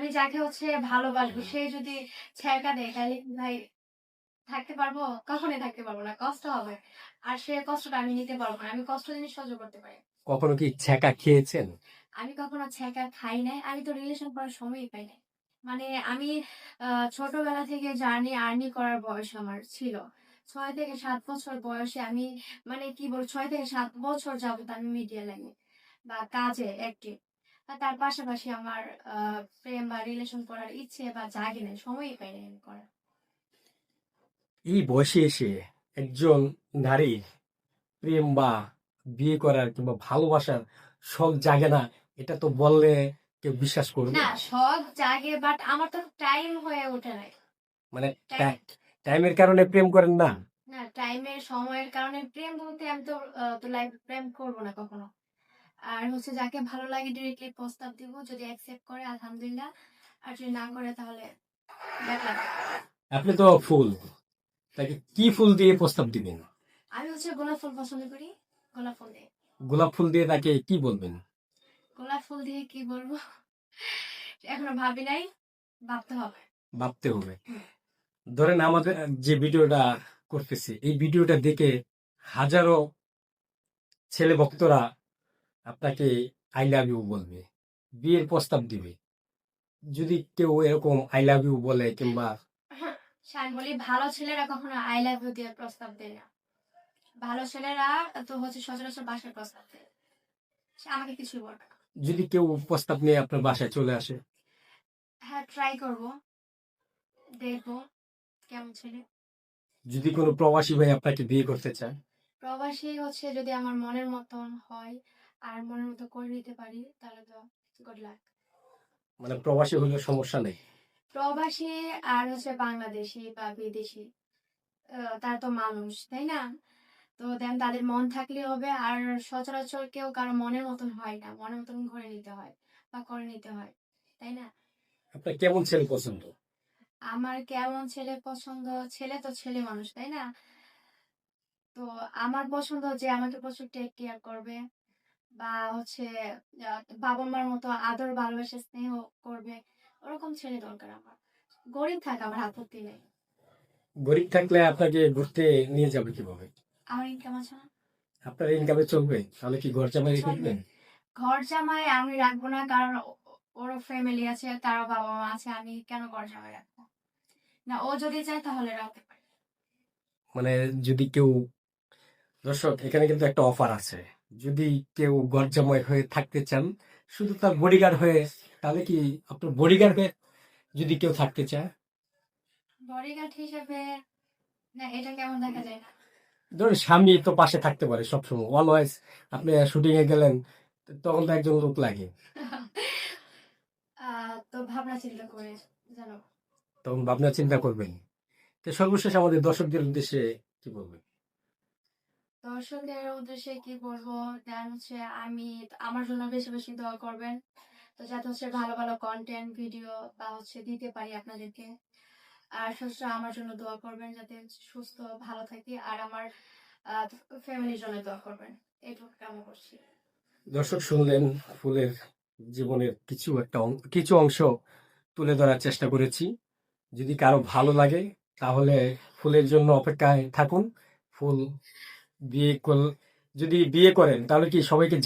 আমি যাকে ভালোবাসবো সে যদি ছ্যাঁকা দেয় তাহলে কি ভাই থাকতে পারবো? কখনোই থাকতে পারবো না। কষ্ট হবে। আর সে কষ্টটা আমি নিতে পারবো না। আমি কষ্ট জিনিস সহ্য করতে পারি। কখনো কি ছ্যাঁকা খেয়েছেন? আমি কখনো ছ্যাঁকা খাই নাই। আমি তো রিলেশন করার সময়ই পাই নাই। মানে আমি ছোটবেলা থেকে জার্নি আর্নি করার বয়স আমার ছিল। ৬ থেকে ৭ বছর বয়সে আমি মানে কি বলবো ৬ থেকে ৭ বছর যাবত আমি মিডিয়া লাইনে বা কাজে অ্যাক্টিভ। তার পাশাপাশি আমার প্রেম বা রিলেশন করার ইচ্ছে বা জাগে নাই। সময়ই পাই নাই আমি করার। এই বয়সে এসে একজন নারীর প্রেম বা বিয়ে করার কিংবা ভালোবাসার শখ জাগে না, এটা তো বললে কেউ বিশ্বাস করবে না না। শখ জাগে বাট আমার তো টাইম হয়ে ওঠে নাই। মানে টাইম টাইমের কারণে প্রেম করেন না? না টাইমের সময়ের কারণে প্রেম বলতে আমি তো লাইফ প্রেম করবো না কখনো। আর যাকে ভালো লাগে ডিরেক্টলি প্রস্তাব দিব, যদি অ্যাকসেপ্ট করে আলহামদুলিল্লাহ, আর যদি না করে তাহলে ব্যাড লাক। আপনি তো ফুল, তাকে কি ফুল দিয়ে প্রস্তাব দিবেন? আমি গোলাপ ফুল পছন্দ করি। গোলাপ ফুল দিয়ে। গোলাপ ফুল দিয়ে তাকে কি বলবেন? গোলাপ ফুল দিয়ে কি বলবো এখনো ভাবি নাই, ভাবতে হবে। ভাবতে হবে। ধরেন আমাদের যে ভিডিওটা করতেছি, এই ভিডিওটা দেখে হাজারো ছেলে ভক্তরা আপনাকে আই লাভ ইউ বলবে, বিয়ের প্রস্তাব দিবে। যদি কেউ এরকম আই লাভ ইউ বলে কিংবা আমি বলি ভালো ছেলেরা কখনো আই লাভ ইউ দিয়ে প্রস্তাব দেয় না। ভালো ছেলেরা তো সচরাচর বাসায় প্রস্তাব দেয়। সে আমাকে কিছুই বলবে না। যদি কেউ প্রস্তাব নিয়ে আপনার বাসায় চলে আসে, হ্যাঁ ট্রাই করব, দেখবো কেমন ছেলে। যদি কোনো প্রবাসী ভাই আপনাকে বিয়ে করতে চায়, প্রবাসী যদি আমার মনের মতন হয় আর মনের মতো করে নিতে পারি তাহলে তো গুড লাক। মানে প্রবাসী হলেও সমস্যা নেই। প্রবাসী আর বাংলাদেশি বা বিদেশি, তারা তো মানুষ তাই না? তো দেন তাদের মন থাকলে হবে। আর সচরাচর কেউ কারো মনের মতন হয় না, মনের মতন ঘরে নিতে হয় বা করে নিতে হয়, তাই না? আপনার কেমন ছেলে পছন্দ? আমার কেমন ছেলে পছন্দ? ছেলে তো ছেলে মানুষ তাই না? তো আমার পছন্দ যে আমাকে প্রচুর টেক কেয়ার করবে বা বাবা মার মতো আদর ভালোবাসা স্নেহ করবে, ওরকম ছেলে দরকার আমার। গরিব থাক আমার আপত্তি নেই। গরিব থাকলে আপনাকে ঘুরতে নিয়ে যাবে কিভাবে? আমার ইনকাম আছে না? আপনার ইনকামে চলবে? তাহলে কি ঘর জামাই রেখে চলবে। দিবেন? ঘর জামাই আমি রাখবো না, কারণ ওরও ফ্যামিলি আছে, তারও বাবা মা আছে, আমি কেন ঘর জামাই রাখবো? না ও যদি চায় তাহলে রাখতে পারি। মানে যদি কেউ, দর্শক এখানে কিন্তু একটা অফার আছে, যদি কেউ ঘর জামাই হয়ে থাকতে চান, শুধু তার বডিগার্ড হয়ে, তাহলে কি আপনার বডিগার্ড হয়ে যদি কেউ থাকতে চায়, বডিগার্ড হিসেবে? না এটা কেমন দেখা যায় না। ধরুন স্বামী তো পাশে থাকতে পারে সবসময় অলওয়েজ, আপনি শুটিং এ গেলেন, তখন তো একজন লোক লাগে, তো ভাবনা চিন্তা করে জানো। তখন ভাবনা চিন্তা করবেন। তো সর্বশেষ আমাদের দর্শকদের উদ্দেশ্যে কি বলবেন? দর্শকদের উদ্দেশ্যে কি বলবো, দেন আমি আমার জন্য বেশি বেশি দোয়া করবেন, তো যাতে ভালো ভালো কন্টেন্ট ভিডিও বা দিতে পারি আপনাদেরকে। আর আমার জন্য দোয়া করবেন যাতে সুস্থ ভালো থাকি, আর আমার ফ্যামিলির জন্য দোয়া করবেন। এইটুকু কামনা করছি। দর্শক শুনলেন, ফুলের জীবনের কিছু অংশ তুলে ধরার চেষ্টা করেছি। যদি কারো ভালো লাগে তাহলে ফুলের জন্য অপেক্ষায় থাকুন। ফুল বিয়ে কর, যদি বিয়ে করেন তাহলে কি সবাইকে